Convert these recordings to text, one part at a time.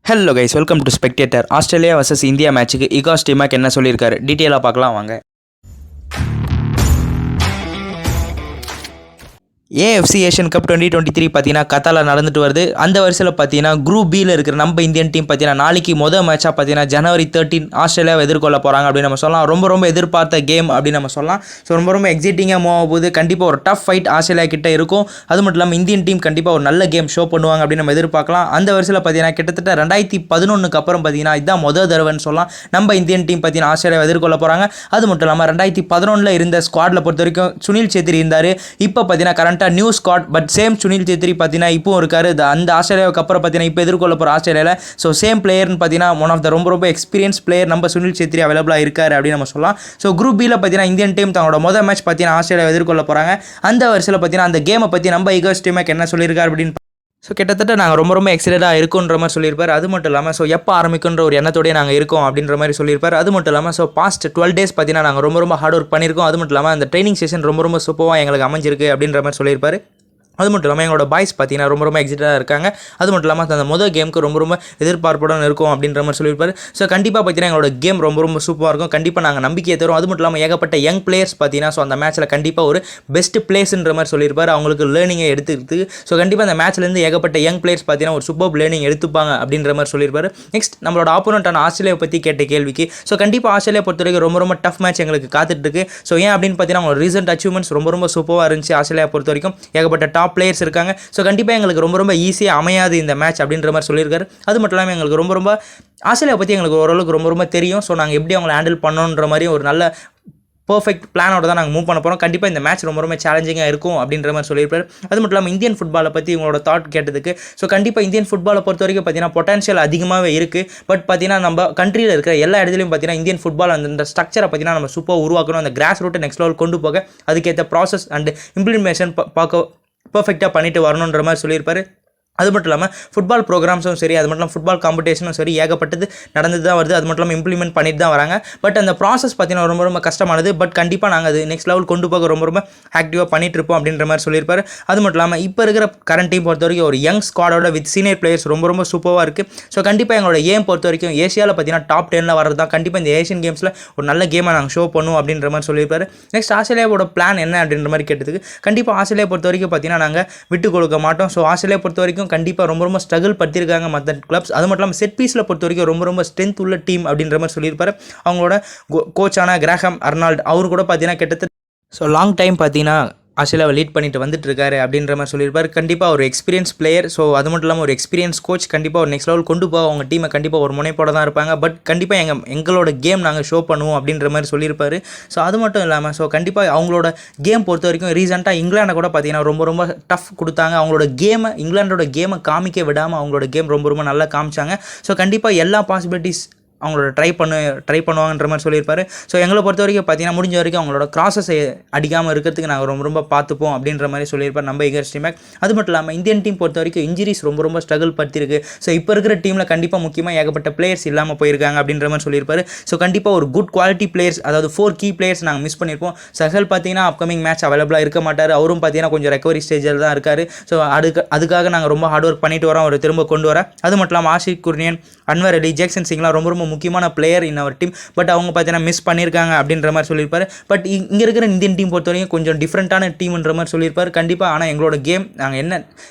Hello guys, welcome to spectator. Australia versus India மேட்ச்சுக்கு இகாஸ் டிமாக் என்ன சொல்லியிருக்காரு டீட்டெயிலாக பார்க்கலாம் வாங்க. ஏஎஃப்சி ஏஷியன் கப் 2023 பார்த்தீங்கன்னா கத்தாரில் நடந்துட்டு வருது. அந்த வரிசையில் பார்த்தீங்கன்னா குரூப் பியில் இருக்கிற நம்ம இந்தியன் டீம் பார்த்தீங்கன்னா நாளைக்கு மொதல் மேட்சாக பார்த்தீங்கன்னா January 13 ஆஸ்திரேலியாவை எதிர்கொள்ள போகிறாங்க அப்படின்னு நம்ம சொல்லலாம். ரொம்ப எதிர்பார்த்த கேம் அப்படின்னு நம்ம சொல்லலாம். ஸோ ரொம்ப எக்ஸைட்டிங்காக மூவ் ஆகும் போது கண்டிப்பாக ஒரு டஃப் ஃபைட் ஆஸ்திரேலியா கிட்ட இருக்கும். அது மட்டும் இல்லாமல் இந்தியன் டீம் கண்டிப்பாக ஒரு நல்ல கேம் ஷோ பண்ணுவாங்க அப்படின்னு நம்ம எதிர்பார்க்கலாம். அந்த வரிசையில் பார்த்தீங்கன்னா கிட்டத்தட்ட 2011 அப்புறம் பார்த்தீங்கன்னா இதுதான் மொதல் தடவைன்னு சொல்லலாம் நம்ம இந்தியன் டீம் பார்த்தீங்கன்னா ஆஸ்திரேலியாவை எதிர்கொள்ள போகிறாங்க. அது மட்டும் இல்லாமல் 2011 இருந்த ஸ்குவாடில் பொறுத்த வரைக்கும் சுனில் சேத்ரி இருந்தார். இப்போ பார்த்தீங்கன்னா new squad but same Sunil Chhetri பார்த்தீங்கன்னா இப்போவும் இருக்காரு. அந்த ஆஸ்திரேலியாவுக்கு அப்புறம் பார்த்தீங்கன்னா இப்போ எதிர்கொள்ள போகிற ஆஸ்திரேலியாவில் ஸோ சேம் பிளேயர்னு பார்த்தீங்கன்னா ஒன் ஆஃப் த ரொம்ப எக்ஸ்பீரியன்ஸ் பிளேயர் நம்ம சுனில் சேத்ரி அவைலபிளாக இருக்காரு அப்படின்னு நம்ம சொல்லலாம். ஸோ குரூப் பியில் பார்த்தீங்கன்னா இந்தியன் டீம் தங்களோட மொதல் மேட்ச் பார்த்தீங்கன்னா ஆஸ்திரேலியா எதிர்கொள்ள போகிறாங்க. அந்த வருஷத்தில் பார்த்தீங்கன்னா அந்த கேமை பற்றி நம்ம இகாஸ் டிமாக் என்ன சொல்லியிருக்காரு அப்படின்னு ஸோ கிட்டத்தட்ட நாங்கள் ரொம்ப எக்ஸைட்டடாக இருக்குன்ற மாதிரி சொல்லியிருப்பார். அது மட்டும் இல்லாமல் ஸோ எப்போ ஆரம்பிக்குன்ற ஒரு எண்ணத்தோடய நாங்கள் இருக்கோம் அப்படின்ற மாதிரி சொல்லியிருப்பார். அது மட்டும் இல்லாமல் ஸோ பாஸ்ட் 12 days பார்த்தீங்கன்னா நாங்கள் ரொம்ப ஹார்ட் ஒர்க் பண்ணியிருக்கோம். அது மட்டும் இல்லாமல் அந்த ட்ரைனிங் செஷன் ரொம்ப சூப்பராக எங்களுக்கு அமைஞ்சிருக்கு அப்படின்ற மாதிரி சொல்லியிருப்பார். அது மட்டும் இல்லாமல் எங்களோட பாய்ஸ் பார்த்தீங்கன்னா ரொம்ப எக்ஸைட்டடாக இருக்காங்க. அது மட்டும் இல்லாமல் அந்த மொதல் கேமுக்கு ரொம்ப எதிர்பார்ப்புடன் இருக்கும் அப்படின்ற மாதிரி சொல்லியிருப்பார். ஸோ கண்டிப்பாக பார்த்தீங்கன்னா எங்களோட கேம் ரொம்ப சூப்பராக இருக்கும். கண்டிப்பாக நாங்கள் நம்பிக்கையை தரும். அது மட்டும் இல்லாமல் ஏகப்பட்ட யங் பிளேயர்ஸ் பார்த்தீங்கன்னா ஸோ அந்த மேட்ச்சில் கண்டிப்பாக ஒரு பெஸ்ட் பிளேஸ்ன்ற மாதிரி சொல்லியிருப்பார். அவங்களுக்கு லேர்னிங்கை எடுத்துக்கிட்டு ஸோ கண்டிப்பாக அந்த மேட்ச்லேருந்து ஏகப்பட்ட யங் பிளேயர்ஸ் பார்த்தீங்கன்னா ஒரு சூப்பர் லேர்னிங் எடுத்துப்பாங்க அப்படின்ற மாதிரி சொல்லியிருப்பார். நெக்ஸ்ட் நம்மளோட ஆப்போனண்டான ஆஸ்திரேலியா பற்றி கேட்ட கேள்விக்கு ஸோ கண்டிப்பாக ஆஸ்திரேலியா பொறுத்த வரைக்கும் ரொம்ப டஃப் மேட்ச் எங்களுக்கு காத்துட்ருக்கு. ஸோ ஏன் அப்படின்னு பார்த்தீங்கன்னா அவங்களோட ரீசெண்ட் அச்சீவ்மெண்ட்ஸ் ரொம்ப சூப்பராக இருந்துச்சு. ஆஸ்திரேலியா பொறுத்த வரைக்கும் ஏகப்பட்ட டாப் பிளேயர்ஸ் இருக்காங்க. ஸோ கண்டிப்பாக எங்களுக்கு ரொம்ப ஈஸியாக அமையாது இந்த மேட்ச் அப்படின்ற மாதிரி சொல்லியிருக்காரு. அது மட்டும் இல்லாமல் எங்களுக்கு ரொம்ப ஆஸ்திரேலியா பற்றி எங்களுக்கு ஓரளவுக்கு ரொம்ப தெரியும். ஸோ நாங்கள் எப்படி அவங்களை ஹேண்டில் பண்ணணுன்ற மாதிரி ஒரு நல்ல பர்ஃபெக்ட் பிளானோட தான் நாங்கள் மூவ் பண்ண போகிறோம். கண்டிப்பாக இந்த மேட்ச் ரொம்ப சேலஞ்சிங்காக இருக்கும் அப்படின்ற மாதிரி சொல்லியிருப்பார். அது மட்டும் இல்லாமல் இந்தியன் ஃபுட்பாலை பற்றி உங்களோட தாட் கேட்டதுக்கு ஸோ கண்டிப்பாக இந்தியன் ஃபுட்பாலை பொறுத்த வரைக்கும் பார்த்தீங்கன்னா பொட்டன்ஷியல் அதிகமாகவே இருக்குது. பட் பார்த்தீங்கன்னா நம்ம கண்ட்ரியில் இருக்கிற எல்லா இடத்துலையும் பார்த்தீங்கன்னா இந்தியன் ஃபுட்பால் அந்த ஸ்ட்ரக்சரை பார்த்தீங்கன்னா நம்ம சூப்பர் உருவாக்கணும். அந்த கிராஸ் ரூட்டை நெக்ஸ்ட் லெவல் கொண்டு போக அதுக்கேற்ற ப்ராசஸ் அண்ட் இம்ப்ளிமெண்டேஷன் பார்க்க பர்ஃபெக்டாக பண்ணிட்டு வரணுன்ற மாதிரி சொல்லியிருப்பார். அது மட்டும் இல்லாமல் ஃபுட்பால் ப்ரோக்ராம்ஸும் சரி, அது மட்டும் இல்லாமல் ஃபுட்பால் காம்படிஷனும் சரி ஏகப்பட்டது நடந்து தான் வருது. அது மட்டும் இல்லாமல் இம்ப்ளிமெண்ட் பண்ணிட்டு தான் வராங்க. பட் அந்த ப்ராசஸ் பார்த்தீங்கன்னா ரொம்ப கஷ்டமானது. பட் கண்டிப்பாக நாங்கள் அது நெக்ஸ்ட் லெவல் கொண்டு போக ரொம்ப ஆக்டிவாக பண்ணிட்டு இருப்போம் அப்படின்ற மாதிரி சொல்லியிருப்பார். அது மட்டும் இல்லாமல் இப்போ இருக்கிற கரண்ட் டீம் பொறுத்த வரைக்கும் ஒரு யங் ஸ்குவாடோட வித் சீனியர் பிளேயர்ஸ் ரொம்ப சூப்பராக இருக்குது. ஸோ கண்டிப்பாக எங்களோட ஏம் பொறுத்த வரைக்கும் ஏஷியாவில் பார்த்தீங்கன்னா டாப் 10 வரது தான். கண்டிப்பாக இந்த ஏஷியன் கேம்ஸில் ஒரு நல்ல கேமை நாங்கள் ஷோ பண்ணுவோம் அப்படின்ற மாதிரி சொல்லியிருப்பார். நெக்ஸ்ட் ஆஸ்திரேலியாவோட பிளான் என்ன அப்படின்ற மாதிரி கேட்டதுக்கு கண்டிப்பாக ஆஸ்திரேலியா பொறுத்த வரைக்கும் பார்த்தீங்கன்னா நாங்கள் விட்டு கொடுக்க மாட்டோம். ஸோ ஆஸ்திரேலியா பொறுத்த வரைக்கும் கண்டிப்பாக ரொம்ப ஸ்ட்ரகிள் படுத்திருக்காங்க மற்ற கிளப்ஸ். அது மட்டும் இல்லாமல் செட் பீஸில் பொறுத்த வரைக்கும் ரொம்ப ஸ்ட்ரென்த் உள்ள டீம் அப்படின்ற மாதிரி சொல்லியிருப்பாரு. அவங்களோட கோச்சான கிராஹம் அர்னால்ட் அவர் கூட பார்த்தீங்கன்னா கிட்டத்தட்ட ஸோ லாங் டைம் பார்த்தீங்கன்னா ஆஸ்திரேலியாவை லீட் பண்ணிட்டு வந்துட்டு இருக்காரு அப்படின்ற மாதிரி சொல்லியிருப்பார். கண்டிப்பாக ஒரு எக்ஸ்பீரியன்ஸ் பிளேயர். ஸோ அது மட்டும் இல்லாமல் ஒரு எக்ஸ்பீரியன்ஸ் கோச். கண்டிப்பாக ஒரு நெக்ஸ்ட் லெவல் கொண்டு போக அவங்க டீமை கண்டிப்பாக ஒரு முனைப்போட தான் இருப்பாங்க. பட் கண்டிப்பாக எங்களோட கேம் நாங்கள் ஷோ பண்ணுவோம் அப்படின்ற மாதிரி சொல்லியிருப்பார். ஸோ அது மட்டும் இல்லாமல் ஸோ கண்டிப்பாக அவங்களோட கேம் பொறுத்த வரைக்கும் ரீசெண்டாக இங்கிலாண்டை கூட பார்த்தீங்கன்னா ரொம்ப டஃப் கொடுத்தாங்க. அவங்களோட கேமை இங்கிலாண்டோட கேமை காமிக்க விடாமல் அவங்களோட கேம் ரொம்ப நல்லா காமிச்சாங்க. ஸோ கண்டிப்பாக எல்லா பாசிபிலிட்டிஸ் அவங்களோட ட்ரை பண்ணுவாங்கன்ற மாதிரி சொல்லியிருப்பாரு. ஸோ எங்களை பொறுத்த வரைக்கும் பார்த்தீங்கன்னா முடிஞ்ச வரைக்கும் அவங்களோட கிராஸஸ் அடிக்காமல் இருக்கிறதுக்கு நாங்கள் ரொம்ப பார்த்துப்போம் அப்படின்ற மாதிரி சொல்லியிருப்பார் நம்ம இகாஸ் டிமாக். அது மட்டும் இல்லாமல் இந்தியன் டீம் பொறுத்த வரைக்கும் இன்ஜுரிஸ் ரொம்ப ஸ்ட்ரகிள் படுத்திருக்கு. ஸோ இப்போ இருக்கிற டீமில் கண்டிப்பாக முக்கியமாக ஏகப்பட்ட பிளேயர்ஸ் இல்லாமல் போயிருக்காங்க அப்படின்ற மாதிரி சொல்லியிருப்பாரு. ஸோ கண்டிப்பாக ஒரு குட் குவாலிட்டி பிளேயர்ஸ், அதாவது 4 கீ பிளேயர்ஸ் நாங்கள் மிஸ் பண்ணியிருப்போம். சஹல் பார்த்தீங்கன்னா அப்கமிங் மேட்ச் அவைலபிளாக இருக்க மாட்டார். அவரும் பார்த்தீங்கன்னா கொஞ்சம் ரெக்கவரி ஸ்டேஜில் தான் இருக்கார். ஸோ அதுக்காக நாங்கள் ரொம்ப ஹார்ட் ஒர்க் பண்ணிட்டு வரோம் அவர் திரும்ப கொண்டு வர. அது மட்டும் இல்லாமல் ஆஷிக் குர்னியன், அன்வர் அலி, ஜேக்சன் சிங்லாம் ரொம்ப முக்கியமான player in our team. But அவங்க பார்த்தீங்கன்னா மிஸ் பண்ணியிருக்காங்க அப்படின்ற மாதிரி சொல்லியிருப்பாரு. பட் இங்கே இருக்கிற இந்தியன் டீம் பொறுத்த வரைக்கும் கொஞ்சம் டிஃப்ரெண்ட்டான டீம்ன்ற மாதிரி சொல்லியிருப்பாரு. கண்டிப்பாக ஆனால் எங்களோட கேம் நாங்கள் என்ன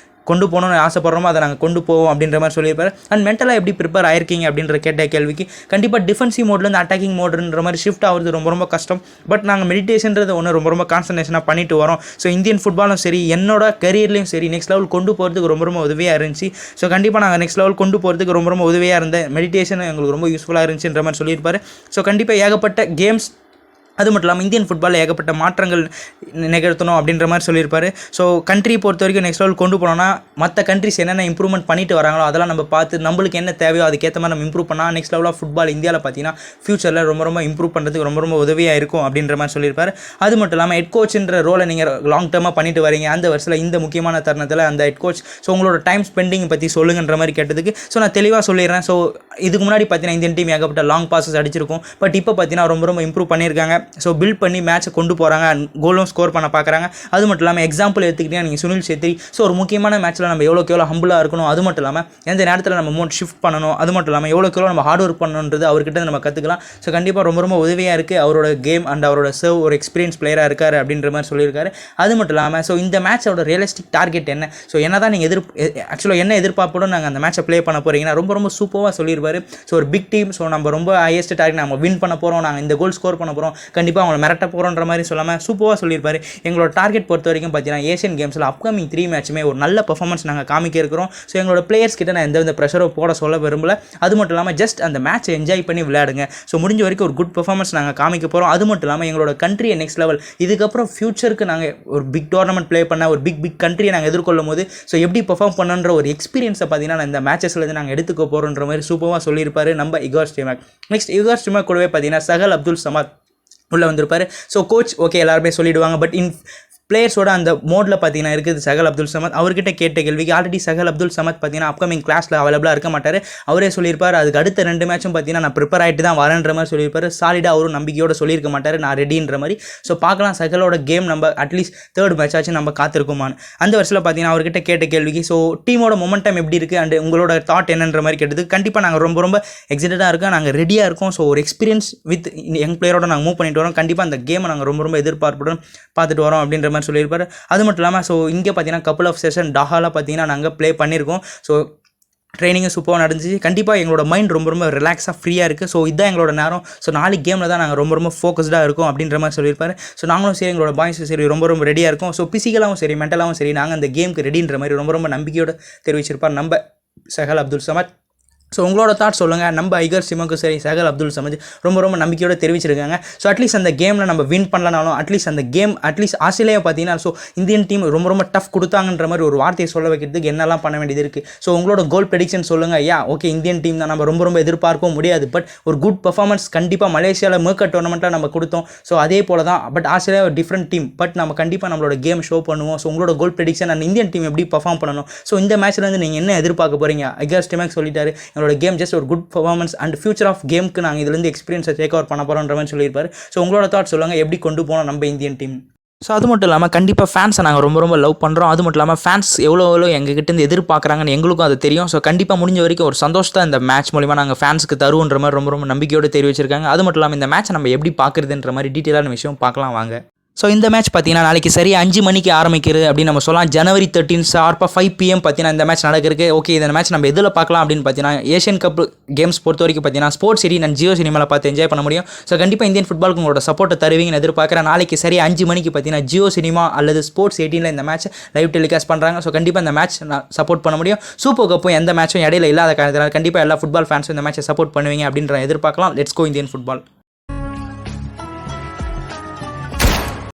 கொண்டு போகணும்னு ஆசைப்படுறோமோ அதை நாங்கள் கொண்டு போவோம் அப்படின்ற மாதிரி சொல்லியிருப்பாரு. அண்ட் மென்டலாக எப்படி ப்ரிப்பேர் ஆயிருக்கீங்க அப்படின்ற கேட்ட கேள்விக்கு கண்டிப்பாக டிஃபென்சிவ் மோட்லேருந்து அட்டாக்கிங் மோடுன்ற மாதிரி ஷிஃப்ட் ஆகுறது ரொம்ப கஷ்டம். பட் நாங்கள் மெடிடேஷன்றது ஒன்று ரொம்ப கான்சன்ட்ரேஷனாக பண்ணிட்டு வரோம். ஸோ இந்தியன் ஃபுட்பாலும் சரி, என்னோட கரியர்லையும் சரி நெக்ஸ்ட் லெவல் கொண்டு போகிறதுக்கு ரொம்ப உதவியாக இருந்துச்சு. ஸோ கண்டிப்பாக நாங்கள் நெக்ஸ்ட் லெவல் கொண்டு போகிறதுக்கு ரொம்ப உதவியாக இருந்த மெடிடேஷன் எங்களுக்கு ரொம்ப யூஸ்ஃபுல்லாக இருந்துச்சுன்ற மாதிரி சொல்லியிருப்பாரு. ஸோ கண்டிப்பாக ஏகப்பட்ட கேம்ஸ், அது மட்டும் இல்லாமல் இந்தியன் ஃபுட்பாலில் ஏகப்பட்ட மாற்றங்கள் நிகழ்த்தணும் அப்படின்ற மாதிரி சொல்லியிருப்பார். ஸோ கண்ட்ரி பொறுத்த வரைக்கும் நெக்ஸ்ட் லெவல் கொண்டு போனோம்னா மற்ற கண்ட்ரிஸ் என்னென்ன இம்ப்ரூவ்மெண்ட் பண்ணிட்டு வராங்களோ அதெல்லாம் நம்ம பார்த்து நம்மளுக்கு என்ன தேவையோ அதுக்கேற்ற மாதிரி நம்ம இம்ப்ரூவ் பண்ணால் நெக்ஸ்ட் லெவல் ஆஃப் ஃபுட்பால் இந்தியாவில் பார்த்தீங்கன்னா ஃபியூச்சரில் ரொம்ப இம்ப்ரூவ் பண்ணுறதுக்கு ரொம்ப உதவியாக இருக்கும் அப்படின்ற மாதிரி சொல்லியிருப்பார். அது மட்டும் இல்லாமல் ஹெட் கோச்ன்ற ரோலை நீங்கள் லாங் டேர்மாக பண்ணிட்டு வரீங்க. அந்த வருஷத்தில் இந்த முக்கியமான தருணத்தில் அந்த ஹெட் கோச் ஸோ உங்களோட டைம் ஸ்பெண்டிங் பற்றி சொல்லுங்கன்ற மாதிரி கேட்டதுக்கு ஸோ நான் தெளிவாக சொல்லிடுறேன். ஸோ இதுக்கு முன்னாடி பார்த்தீங்கன்னா இந்தியன் டீம் ஏகப்பட்ட லாங் பாசஸ் அடிச்சிருக்கும். பட் இப்போ பார்த்தீங்கன்னா ரொம்ப இம்ப்ரூவ் பண்ணியிருக்காங்க. ஸோ பில்ட் பண்ணி மேட்சை கொண்டு போகிறாங்க, கோலும் ஸ்கோர் பண்ண பார்க்குறாங்க. அது மட்டும் இல்லாமல் எக்ஸாம்பிள் எடுத்துக்கிட்டீங்கன்னா நீங்கள் சுனில் சேத்ரி. ஸோ ஒரு முக்கியமான மேட்ச்சில் நம்ம எவ்வளோக்கு எவ்வளோ ஹம்பிளாக இருக்கணும், அது மட்டும் இல்லாமல் எந்த நேரத்தில் நம்ம மோட் ஷிஃப்ட் பண்ணணும், அது மட்டும் இல்லாமல் எவ்வளோக்கு எவ்வளோ நம்ம ஹார்ட் ஒர்க் பண்ணணுன்றது அவர்கிட்ட நம்ம கற்றுக்கலாம். ஸோ கண்டிப்பாக ரொம்ப ரொம்ப உதவியாக இருக்குது. அவரோட கேம் அண்ட் அவரோட சர்வ் ஒரு எக்ஸ்பீரியன்ஸ் பிளேயராக இருக்கார் அப்படின்ற மாதிரி சொல்லியிருக்காரு. அது மட்டும் இல்லாமல் ஸோ இந்த மேட்சோட ரியலிஸ்டிக் டார்கெட் என்ன, ஸோ என்ன தான் நீங்கள் ஆக்சுவலாக என்ன எதிர்பார்ப்போடு நாங்கள் அந்த மேட்சை ப்ளே பண்ண போகிறீங்கன்னா ரொம்ப ரொம்ப சூப்பராக சொல்லியிருப்பாரு. ஸோ ஒரு பிக் டீம், ஸோ நம்ம ரொம்ப ஹையஸ்ட் டார்கெட் நம்ம வின் பண்ண போகிறோம், நாங்கள் இந்த கோல் ஸ்கோர் பண்ண போகிறோம், கண்டிப்பாக அவங்களை மிரட்ட போகிறோன்ற மாதிரி சொல்லாமல் சூப்பராக சொல்லியிருப்பாரு. எங்களோட டார்கெட் பொறுத்த வரைக்கும் பார்த்தீங்கன்னா ஏஷியன் கேம்ஸில் அப்கமிங் 3 மேட்சுமே ஒரு நல்ல பர்ஃபார்மன்ஸ் நாங்கள் காமிக்க இருக்கிறோம். ஸோ எங்களோட பிளேயர்ஸ் கிட்ட நான் எந்த ப்ரெஷரோ போட சொல்ல விரும்பல. அது மட்டும் இல்லாமல் ஜஸ்ட் அந்த மேட்சை என்ஜாய் பண்ணி விளையாடுங்க. ஸோ முடிஞ்ச வரைக்கும் ஒரு குட் பர்ஃபார்மன்ஸ் நாங்கள் காமிக்க போகிறோம். அது மட்டும் இல்லாமல் எங்களோட கண்ட்ரியை நெக்ஸ்ட் லெவல், இதுக்கப்புறம் ஃபியூச்சருக்கு நாங்கள் ஒரு பிக் டோர்னமெண்ட் ப்ளே பண்ண ஒரு பிக் கண்ட்ரியை நாங்கள் எதிர்கொள்ளும் போது ஸோ எப்படி பர்ஃபார்ம் பண்ணுன்ற ஒரு எக்ஸ்பீரியன்ஸை பார்த்தீங்கன்னா இந்த மேட்சஸ்லேருந்து நாங்கள் எடுத்துக்க போகிறோன்ற மாதிரி சூப்பராக சொல்லியிருப்பாரு நம்ம Igor Stimac. Next Igor Stimac கூடவே பார்த்தீங்கன்னா சஹல் அப்துல் சமத் உள்ளே வந்திருப்பார். ஸோ கோச் ஓகே எல்லாருமே சொல்லிவிடுவாங்க, பட் பிளேயர்ஸோட அந்த மோடில் பார்த்தீங்கன்னா இருக்குது சஹல் அப்துல் சமத். அவர்கிட்ட கேட்ட கேள்விக்கு ஆல்ரெடி சஹல் அப்துல் சமத் பார்த்தீங்கன்னா அப்கமிங் கிளாஸில் அவைலபிளாக இருக்க மாட்டார். அவரே சொல்லியிருப்பார் அதுக்கு அடுத்த 2 மேட்சும் பார்த்தீங்கன்னா நான் ப்ரிப்பேர் ஆகிட்டு தான் வரேன்ற மாதிரி சொல்லியிருப்பார். சாலிடாக அவரும் நம்பிக்கையோடு சொல்லியிருக்க மாட்டார் நான் ரெடின்ற மாதிரி. ஸோ பார்க்கலாம் சஹலோட கேம் நம்ம அட்லீஸ்ட் 3rd மேட்ச் ஆச்சு நம்ம காத்திருக்குமான்னு. அந்த வருஷத்தில் பார்த்தீங்கன்னா அவர்கிட்ட கேட்ட கேள்விக்கு ஸோ டீமோட மொமெண்டம் எப்படி இருக்குது அண்ட் உங்களோட தாட் என்னன்ற மாதிரி கேட்டது. கண்டிப்பாக நாங்கள் ரொம்ப ரொம்ப எக்ஸைட்டடாக இருக்கோம், நாங்கள் ரெடியாக இருக்கோம். ஸோ ஒரு எக்ஸ்பீரியன்ஸ் வித் யங் பிளேயரோட நாங்கள் மூவ் பண்ணிட்டு வரோம். கண்டிப்பாக அந்த கேமை நாங்கள் ரொம்ப ரொம்ப எதிர்பார்ப்புடன் பார்த்துட்டு வரோம் அப்படின்ற மாதிரி சொல்லியிருப்பார். அது மட்டும் இல்லாமல் ஸோ இங்கே பார்த்தீங்கன்னா கப்புள் ஆஃப் செஷன் டாஹாவில் பார்த்தீங்கன்னா நாங்கள் ப்ளே பண்ணியிருக்கோம். ஸோ ட்ரைனிங்கும் சூப்பராக நடந்துச்சு. கண்டிப்பாக எங்களோட மைண்ட் ரொம்ப ரொம்ப ரிலாக்ஸாக ஃப்ரீயாக இருக்குது. ஸோ இதுதான் எங்களோட நேரம். ஸோ நாளைக்கு கேமில் தான் நாங்கள் ரொம்ப ரொம்ப ஃபோக்கஸ்டாக இருக்கும் அப்படின்ற மாதிரி சொல்லியிருப்பாரு. ஸோ நாங்களும் சரி எங்களோட பாய்ஸும் சரி ரொம்ப ரொம்ப ரெடியாக இருக்கும். ஸோ ஃபிசிக்கலாகவும் சரி மென்டலாகவும் சரி நாங்கள் அந்த கேமுக்கு ரெடின்ற மாதிரி ரொம்ப ரொம்ப நம்பிக்கையோடு தெரிவிச்சிருப்பார் நம்ம சஹல் அப்துல் சமத். ஸோ உங்களோட தாட் சொல்லுங்கள். நம்ம இகோர் ஸ்டிமாக்கும் சரி சஹல் அப்துல் சமத் ரொம்ப ரொம்ப நம்பிக்கையோடு தெரிவிச்சிருக்காங்க. ஸோ அட்லீஸ்ட் அந்த கேமில் நம்ம வின் பண்ணலனாலும் அட்லீஸ்ட் அந்த கேம் அட்லீஸ்ட் ஆஸ்திரேலியா பார்த்தீங்கன்னா ஸோ இந்தியன் டீம் ரொம்ப ரொம்ப டஃப் கொடுத்தாங்கன்ற மாதிரி ஒரு வார்த்தையை சொல்ல வைக்கிறதுக்கு என்னெல்லாம் பண்ண வேண்டியது இருக்குது. ஸோ உங்களோட கோல் ப்ரெடிக்ஷன் சொல்லுங்கள். ஓகே இந்தியன் டீம் தான் நம்ம ரொம்ப ரொம்ப எதிர்பார்க்கவும் முடியாது, பட் ஒரு குட் பர்ஃபார்மன்ஸ் கண்டிப்பாக மலேசியாவில் மேற்க டோர்னமெண்ட்டில் நம்ம கொடுத்தோம். ஸோ அதே போல தான் பட் ஆஸ்திரேலியா ஒரு டிஃப்ரெண்ட் டீம், பட் நம்ம கண்டிப்பாக நம்மளோட கேம் ஷோ பண்ணுவோம். ஸோ உங்களோட கோல் ப்ரெடிக்ஷன் அண்ட் இந்தியன் டீம் எப்படி பர்ஃபார்ம் பண்ணணும், ஸோ இந்த மேட்ச்லேருந்து நீங்கள் என்ன எதிர்பார்க்க போகிறீங்க. இகோர் ஸ்டிமாக் சொல்லிட்டாரு எங்களோட கேம் ஜஸ்ட் ஒரு good performance and future of கேமுக்கு நாங்கள் இதுலேருந்து எக்ஸ்பீரியன்ஸை டேக் ஓவர் பண்ண போகிறோன்ற மாதிரி சொல்லியிருப்பாரு. ஸோ உங்களோட தாட் சொல்லுங்கள் எப்படி கொண்டு போனோம் நம்ம இந்தியன் டீம். ஸோ அது மட்டும் இல்லாமல் கண்டிப்பாக ஃபேன்ஸை நாங்கள் ரொம்ப ரொம்ப லவ் பண்ணுறோம். அது மட்டும் இல்லாமல் ஃபேன்ஸ் எவ்வளோ எங்ககிட்டேருந்து எதிர்பார்க்குறாங்கன்னு எங்களுக்கும் அது தெரியும். ஸோ கண்டிப்பாக முடிஞ்ச வரைக்கும் ஒரு சந்தோஷத்தை இந்த மேட்ச் மூலிமா நாங்கள் ஃபேன்ஸுக்கு தருவோன்ற மாதிரி ரொம்ப ரொம்ப நம்பிக்கையோடு தெரிவிச்சிருக்காங்க. அது மட்டும் இல்லாமல் இந்த மேட்ச்சை நம்ம எப்படி பார்க்குறதுன்ற மாதிரி டீட்டெயிலான விஷயம் பார்க்கலாம் வாங்க. ஸோ இந்த மேட்ச் பார்த்தீங்கன்னா நாளைக்கு சரியாக 5 மணிக்கு ஆரம்பிக்கிறது அப்படின்னு நம்ம சொல்லலாம். ஜனவரி 13 ஷார்ப்பாக 5 PM பார்த்தீங்கன்னா இந்த மேட்ச் நடக்குது. ஓகே இந்த மேட்ச் நம்ம எதில் பார்க்கலாம் அப்படின்னு பார்த்தீங்கன்னா ஏஷியன் கப் கேம்ஸ் பொறுத்த வரைக்கும் பார்த்தீங்கன்னா ஸ்போர்ட்ஸ் சிட்டி நான் ஜியோ சினிமாவில் பார்த்து என்ஜாய் பண்ண முடியும். ஸோ கண்டிப்பாக இந்தியன் ஃபுட்பாலுக்கு உங்களோட சப்போர்ட்டை தருவீங்கன்னு எதிர்பார்க்குறேன். நாளைக்கு சரியாக 5 மணிக்கு பார்த்தீங்கன்னா ஜியோ சினிமா அல்லது ஸ்போர்ட்ஸ் 18 இந்த மேட்ச் லைவ் டெலிகாஸ்ட் பண்ணுறாங்க. ஸோ கண்டிப்பாக இந்த மேட்ச் நான் சப்போர்ட் பண்ண முடியும். சூப்பர் கப்பும் எந்த மேட்சும் இடையில இல்லாத காரணத்தினால் கண்டிப்பாக எல்லா ஃபுட்பால் ஃபேன்ஸும் இந்த மேட்சை சப்போர்ட் பண்ணுவீங்க அப்படின்ற எதிர்பார்க்கலாம். Let's go Indian football.